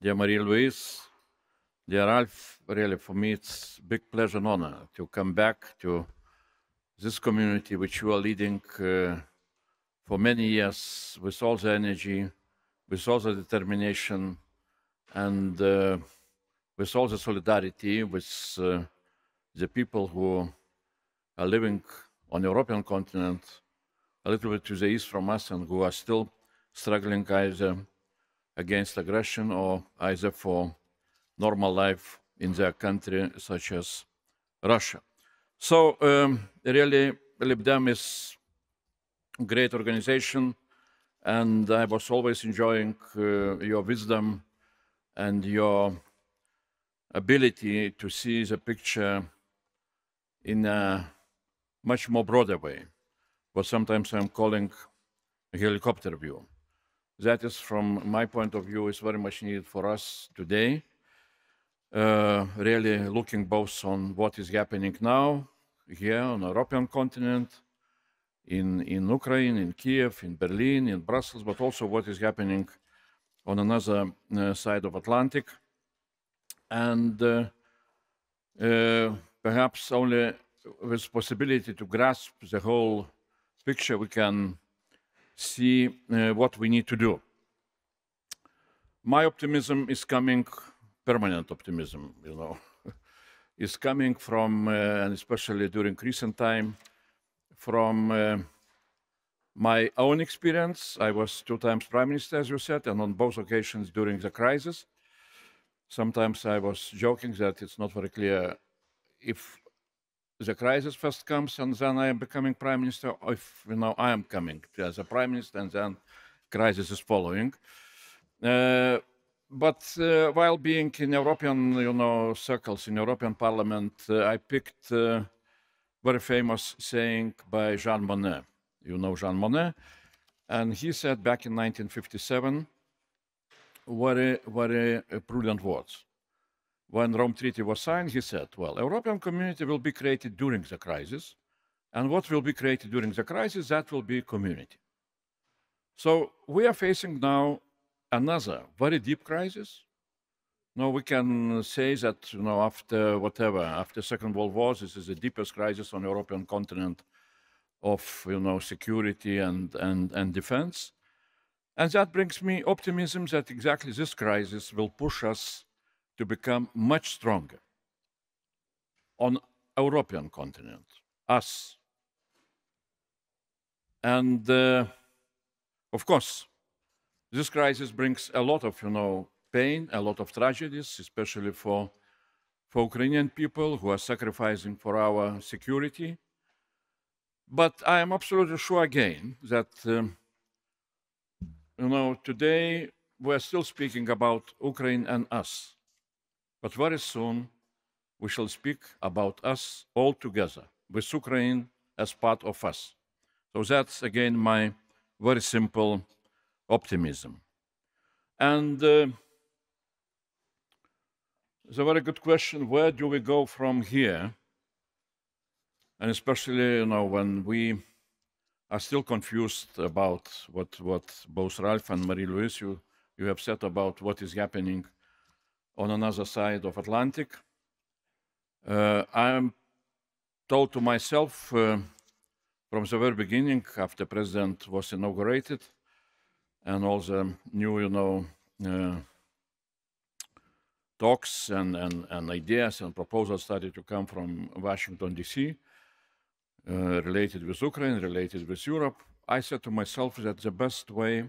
dear Marie-Louise, dear Ralph, really for me it's a big pleasure and honor to come back to this community which you are leading for many years with all the energy, with all the determination, and with all the solidarity with the people who are living on the European continent, a little bit to the east from us, and who are still struggling either against aggression or either for normal life in their country, such as Russia. So really, LibDem is a great organization, and I was always enjoying your wisdom and your ability to see the picture in a much more broader way, what sometimes I'm calling a helicopter view. That is, from my point of view, is very much needed for us today. Really looking both on what is happening now here on the European continent, in Ukraine, in Kiev, in Berlin, in Brussels, but also what is happening on another side of Atlantic. And perhaps only with possibility to grasp the whole picture, we can see what we need to do. My optimism is coming, permanent optimism, is coming from, and especially during recent time, from my own experience. I was 2 times prime minister, as you said, and on both occasions during the crisis. Sometimes I was joking that it's not very clear if the crisis first comes and then I am becoming prime minister, or if I am coming as a prime minister and then crisis is following. But while being in European, circles in European Parliament, I picked very famous saying by Jean Monnet. You know Jean Monnet, and he said back in 1957, very, very prudent words. When Rome Treaty was signed, he said, well, European community will be created during the crisis, and what will be created during the crisis, that will be community. So we are facing now another very deep crisis. Now we can say that, after Second World War, this is the deepest crisis on the European continent of, security and defense. And that brings me optimism that exactly this crisis will push us to become much stronger on European continent, us. And of course, this crisis brings a lot of, pain, a lot of tragedies, especially for Ukrainian people who are sacrificing for our security. But I am absolutely sure again that, today we're still speaking about Ukraine and us. But very soon we shall speak about us all together, with Ukraine as part of us. So that's again my very simple optimism. And the very good question, where do we go from here? And especially, when we are still confused about what both Ralph and Marie-Louise, you have said about what is happening on another side of Atlantic. I am told to myself from the very beginning, after President was inaugurated, and all the new, talks and ideas and proposals started to come from Washington, D.C., related with Ukraine, related with Europe, I said to myself that the best way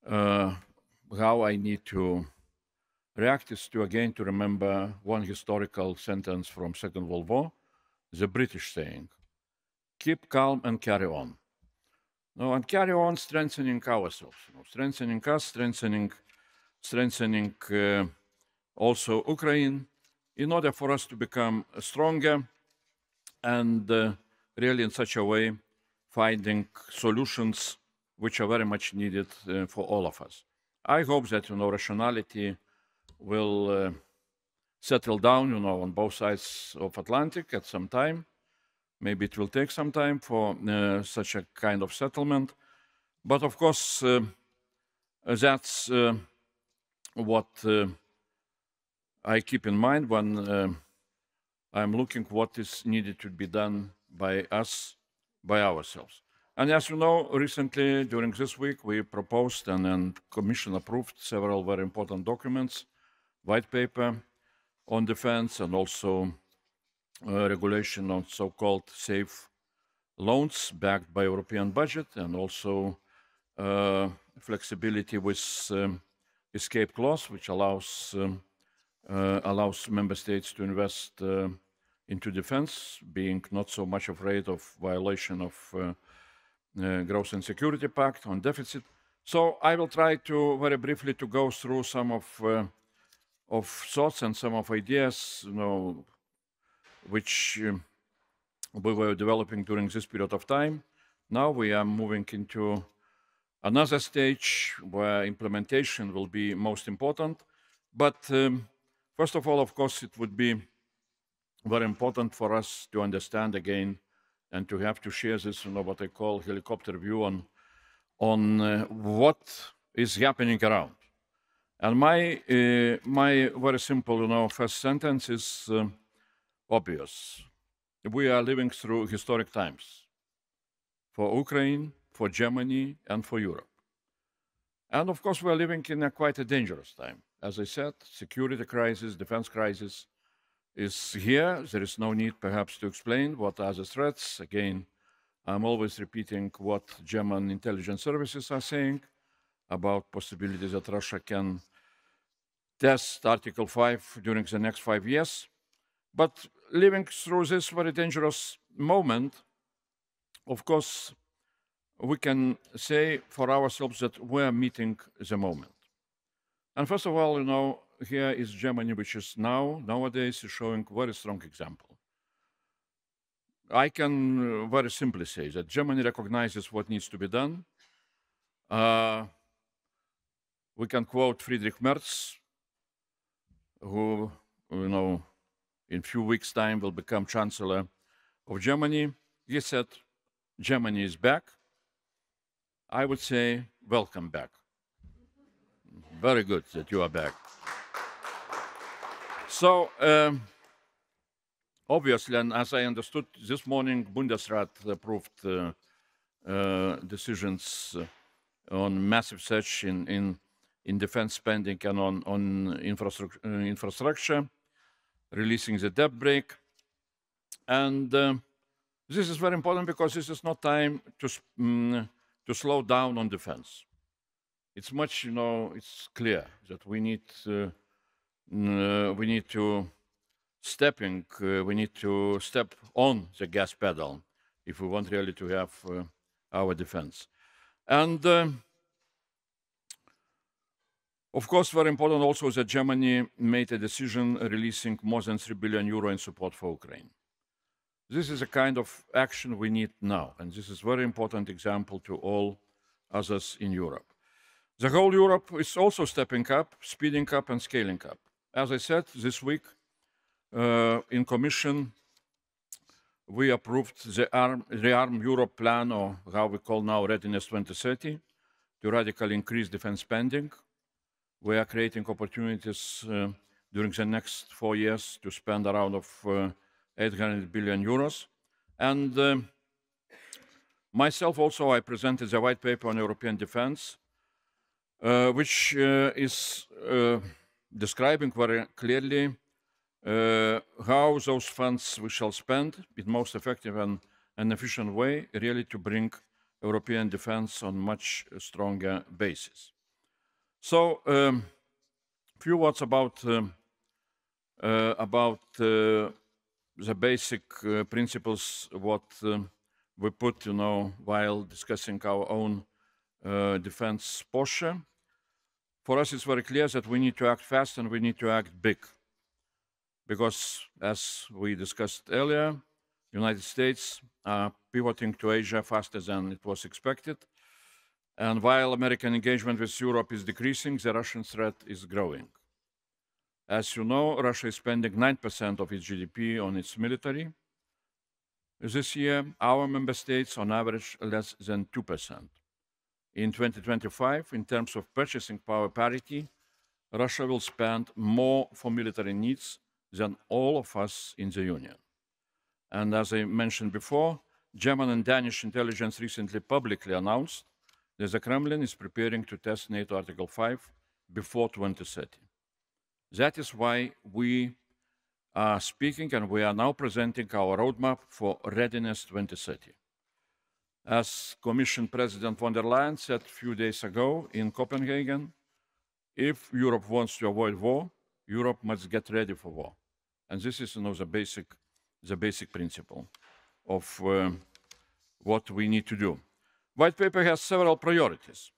how I need to react is to remember one historical sentence from Second World War, the British saying, keep calm and carry on. And carry on strengthening ourselves, strengthening us, strengthening also Ukraine, in order for us to become stronger and really in such a way finding solutions which are very much needed for all of us. I hope that, rationality will settle down, on both sides of Atlantic at some time. Maybe it will take some time for such a kind of settlement. But of course, that's what I keep in mind when I'm looking what is needed to be done by us, by ourselves. And as you know, recently during this week, we proposed and Commission approved several very important documents, white paper on defense and also regulation on so-called safe loans backed by European budget and also flexibility with escape clause, which allows member states to invest into defense, being not so much afraid of violation of Growth and Security Pact on deficit. So I will try to very briefly to go through some of thoughts and some of ideas, which we were developing during this period of time. Now we are moving into another stage where implementation will be most important. But first of all, of course, it would be very important for us to understand again and to have to share this, what I call helicopter view on what is happening around. And my very simple, first sentence is obvious. We are living through historic times for Ukraine, for Germany, and for Europe. And of course, we are living in quite a dangerous time. As I said, security crisis, defense crisis is here. There is no need perhaps to explain what are the threats. Again, I'm always repeating what German intelligence services are saying about possibilities that Russia can test Article 5 during the next 5 years. But living through this very dangerous moment, of course, we can say for ourselves that we are meeting the moment. And first of all, here is Germany, which is nowadays is showing very strong example. I can very simply say that Germany recognizes what needs to be done. We can quote Friedrich Merz, who, in a few weeks' time will become Chancellor of Germany. He said, Germany is back. I would say, welcome back. Very good that you are back. So, obviously, and as I understood this morning, Bundesrat approved decisions on massive surge in defense spending and on infrastructure, releasing the debt brake. And this is very important because this is not time to slow down on defense. It's much, it's clear that we need to we need to step on the gas pedal if we want really to have our defense. And of course, very important also that Germany made a decision releasing more than 3 billion euro in support for Ukraine. This is a kind of action we need now, and this is a very important example to all others in Europe. The whole Europe is also stepping up, speeding up and scaling up. As I said, this week in Commission, we approved the Rearm Europe plan, or how we call now Readiness 2030, to radically increase defense spending. We are creating opportunities during the next 4 years to spend around 800 billion euros. And myself also, I presented the white paper on European defense, which is describing very clearly how those funds we shall spend in most effective and efficient way, really to bring European defense on much stronger basis. So, few words about the basic principles what we put, while discussing our own defense posture. For us, it's very clear that we need to act fast and we need to act big. Because, as we discussed earlier, United States are pivoting to Asia faster than it was expected. And while American engagement with Europe is decreasing, the Russian threat is growing. As you know, Russia is spending 9% of its GDP on its military. This year, our member states, on average, less than 2%. In 2025, in terms of purchasing power parity, Russia will spend more for military needs than all of us in the Union. And as I mentioned before, German and Danish intelligence recently publicly announced that the Kremlin is preparing to test NATO Article 5 before 2030. That is why we are speaking and we are now presenting our roadmap for Readiness 2030. As Commission President von der Leyen said a few days ago in Copenhagen, if Europe wants to avoid war, Europe must get ready for war. And this is the basic principle of what we need to do. White paper has several priorities.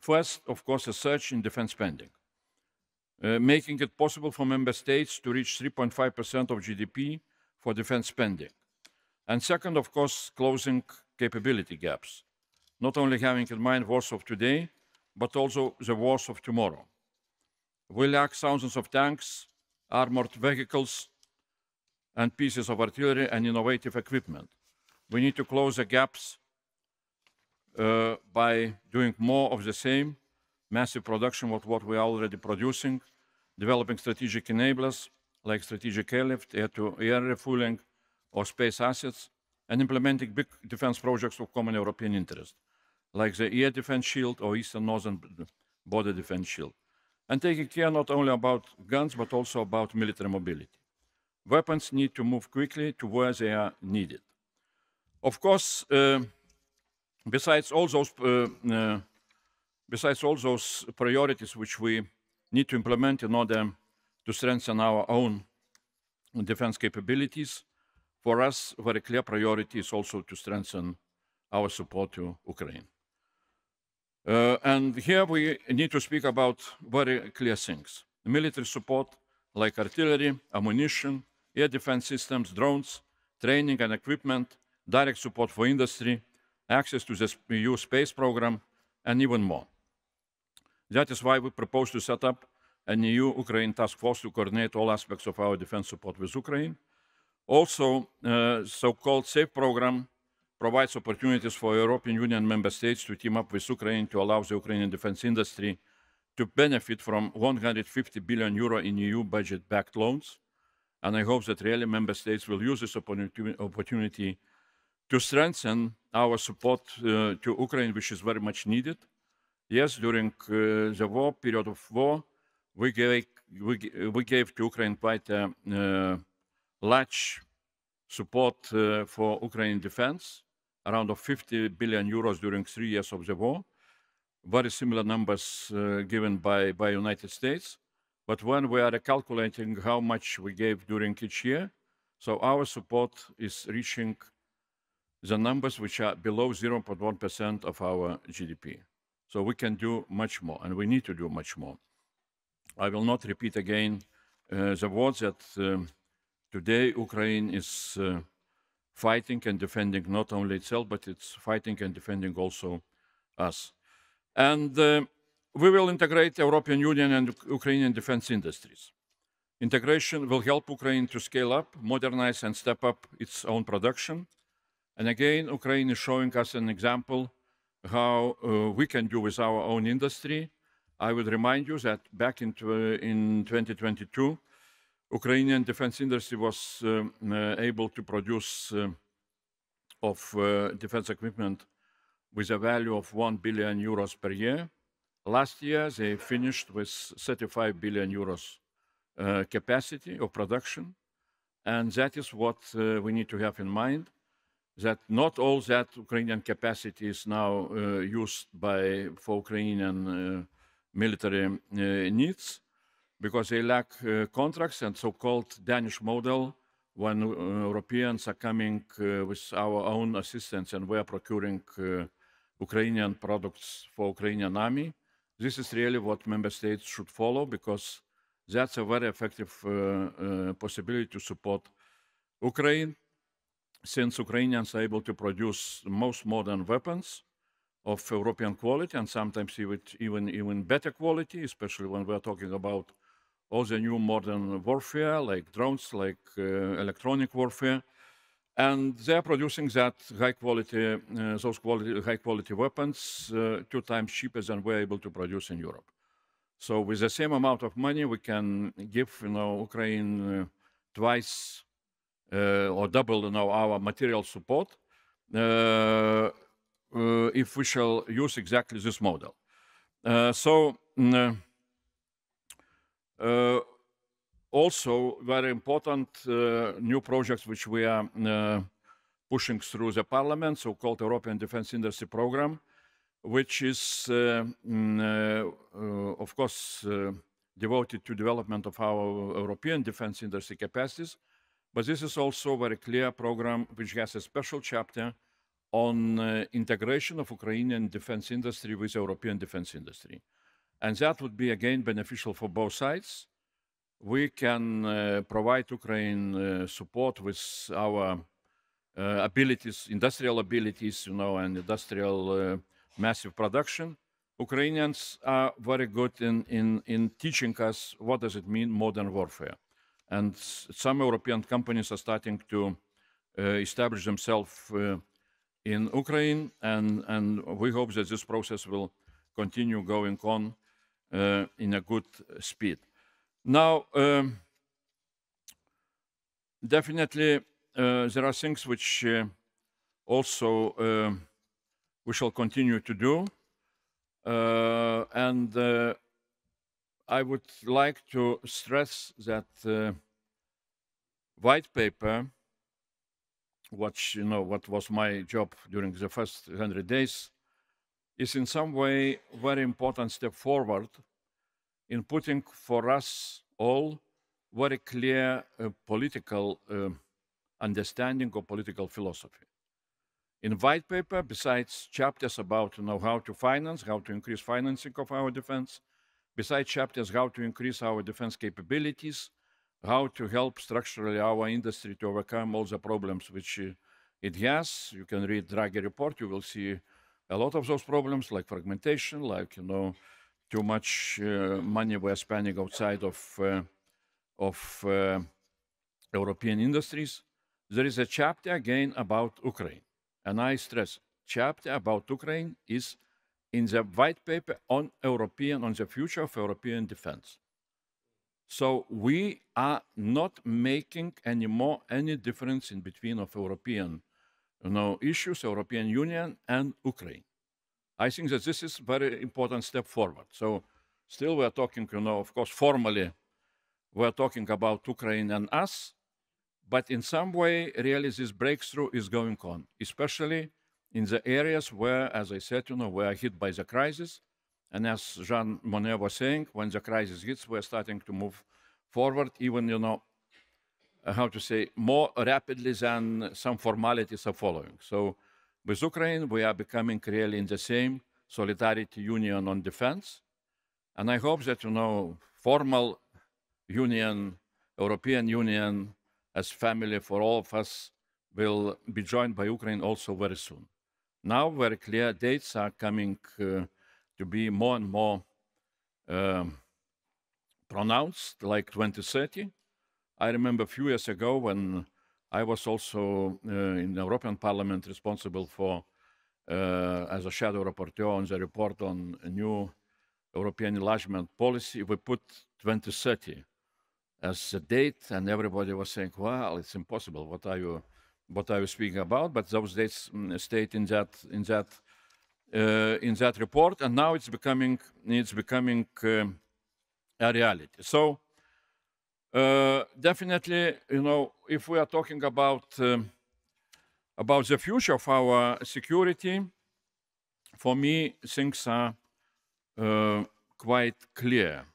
First, of course, a surge in defense spending, making it possible for member states to reach 3.5% of GDP for defense spending. And second, of course, closing capability gaps, not only having in mind wars of today, but also the wars of tomorrow. We lack thousands of tanks, armored vehicles, and pieces of artillery and innovative equipment. We need to close the gaps by doing more of the same, massive production of what we are already producing, developing strategic enablers like strategic airlift, air-to-air refueling, or space assets, and implementing big defense projects of common European interest, like the air defense shield or eastern-northern border defense shield, and taking care not only about guns, but also about military mobility. Weapons need to move quickly to where they are needed. Of course, besides all those priorities which we need to implement in order to strengthen our own defense capabilities, for us, a very clear priority is also to strengthen our support to Ukraine. And here we need to speak about very clear things. Military support like artillery, ammunition, air defense systems, drones, training and equipment, direct support for industry, access to the EU space program, and even more. That is why we propose to set up an EU-Ukraine task force to coordinate all aspects of our defense support with Ukraine. Also, so-called SAFE program provides opportunities for European Union member states to team up with Ukraine to allow the Ukrainian defense industry to benefit from 150 billion euro in EU budget-backed loans. And I hope that really member states will use this opportunity to strengthen our support to Ukraine, which is very much needed. Yes, during the period of war, we gave to Ukraine quite a large support for Ukrainian defense, around 50 billion euros during 3 years of the war. Very similar numbers given by United States. But when we are calculating how much we gave during each year, so our support is reaching the numbers which are below 0.1% of our GDP. So we can do much more, and we need to do much more. I will not repeat again the words that today Ukraine is fighting and defending not only itself, but it's fighting and defending also us. And we will integrate European Union and Ukrainian defense industries. Integration will help Ukraine to scale up, modernize, and step up its own production. And again, Ukraine is showing us an example how we can do with our own industry. I would remind you that back in 2022, Ukrainian defense industry was able to produce defense equipment with a value of 1 billion euros per year. Last year, they finished with 35 billion euros capacity of production. And that is what we need to have in mind, that not all that Ukrainian capacity is now used for Ukrainian military needs, because they lack contracts and so-called Danish model, when Europeans are coming with our own assistance and we are procuring Ukrainian products for Ukrainian army. This is really what member states should follow, because that's a very effective possibility to support Ukraine, since Ukrainians are able to produce the most modern weapons of European quality and sometimes even better quality, especially when we are talking about all the new modern warfare, like drones, like electronic warfare. And they're producing that high-quality weapons 2 times cheaper than we're able to produce in Europe. So with the same amount of money, we can give, Ukraine twice or double, our material support if we shall use exactly this model. Also, very important new projects which we are pushing through the parliament, so-called European Defense Industry Program, which is, of course, devoted to development of our European defense industry capacities. But this is also a very clear program which has a special chapter on integration of Ukrainian defense industry with European defense industry. And that would be, again, beneficial for both sides. We can provide Ukraine support with our abilities, industrial abilities, and industrial massive production. Ukrainians are very good in teaching us what does it mean modern warfare. And some European companies are starting to establish themselves in Ukraine, and we hope that this process will continue going on in a good speed. Now, definitely, there are things which also we shall continue to do. And I would like to stress that white paper, what was my job during the first 100 days, is in some way a very important step forward in putting for us all very clear political understanding of political philosophy. In white paper, besides chapters about how to finance, how to increase financing of our defense, besides chapters how to increase our defense capabilities, how to help structurally our industry to overcome all the problems which it has. You can read Draghi report, you will see a lot of those problems like fragmentation, like, too much money we're spending outside of European industries. There is a chapter again about Ukraine. And I stress, chapter about Ukraine is in the white paper on the future of European defense. So we are not making anymore any difference in between of European issues, European Union and Ukraine. I think that this is a very important step forward. So still we're talking, of course, formally, we're talking about Ukraine and us, but in some way, really, this breakthrough is going on, especially in the areas where, as I said, we are hit by the crisis. And as Jean Monnet was saying, when the crisis hits, we're starting to move forward, even, how to say, more rapidly than some formalities are following. So with Ukraine, we are becoming really in the same solidarity union on defense. And I hope that, formal union, European Union, as family for all of us, will be joined by Ukraine also very soon. Now, very clear dates are coming to be more and more pronounced, like 2030. I remember a few years ago when I was also in the European Parliament responsible for, as a shadow rapporteur on the report on a new European enlargement policy, we put 2030 as a date, and everybody was saying, well, it's impossible. What are you speaking about? But those dates stayed in that report, and now it's becoming a reality. So definitely, if we are talking about the future of our security, for me, things are quite clear.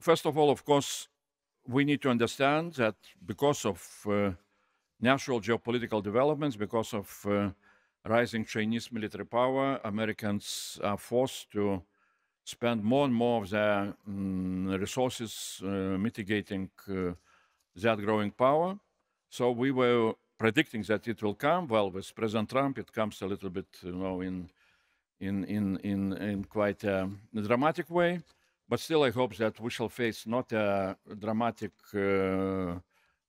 First of all, of course, we need to understand that because of natural geopolitical developments, because of rising Chinese military power, Americans are forced to spend more and more of their resources mitigating that growing power. So we were predicting that it will come. Well, with President Trump, it comes a little bit, in quite a dramatic way. But still, I hope that we shall face not a dramatic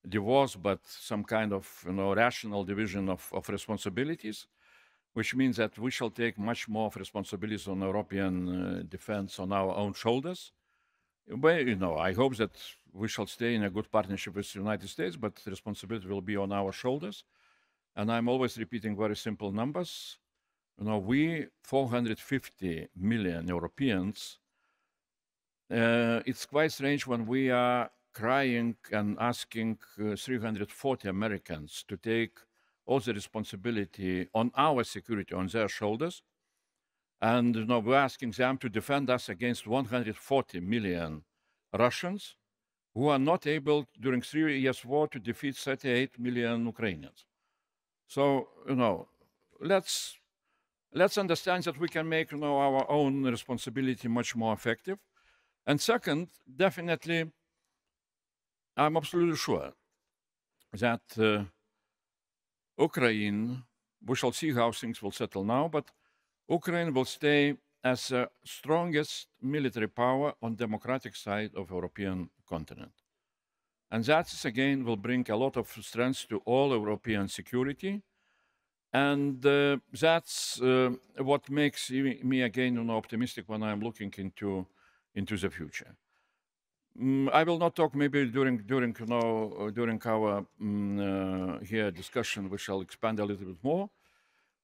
divorce, but some kind of rational division of responsibilities. which means that we shall take much more of responsibilities on European defense on our own shoulders. Well, I hope that we shall stay in a good partnership with the United States, but the responsibility will be on our shoulders. And I'm always repeating very simple numbers. We, 450 million Europeans, it's quite strange when we are crying and asking 340 Americans to take all the responsibility on our security on their shoulders. And we're asking them to defend us against 140 million Russians who are not able, during 3 years' war, to defeat 38 million Ukrainians. So, let's understand that we can make our own responsibility much more effective. And second, definitely, I'm absolutely sure that Ukraine, we shall see how things will settle now, but Ukraine will stay as the strongest military power on democratic side of European continent. And that, again, will bring a lot of strength to all European security. And that's what makes me, again, optimistic when I'm looking into the future. I will not talk maybe during our here discussion. We shall expand a little bit more.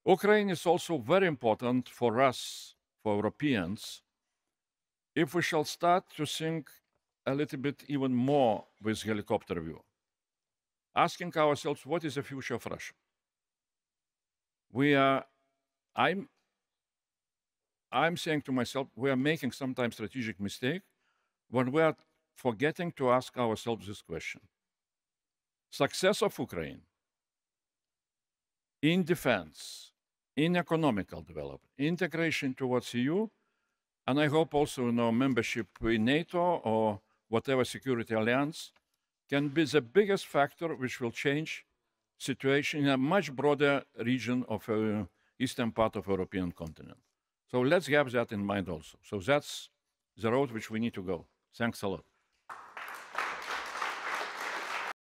Ukraine is also very important for us, for Europeans, if we shall start to think a little bit even more with helicopter view, asking ourselves, what is the future of Russia? I'm saying to myself, we are making sometimes strategic mistake when we are forgetting to ask ourselves this question. Success of Ukraine in defense, in economical development, integration towards EU, and I hope also membership in NATO or whatever security alliance can be the biggest factor which will change situation in a much broader region of eastern part of European continent. So let's have that in mind also. So that's the road which we need to go. Thanks a lot.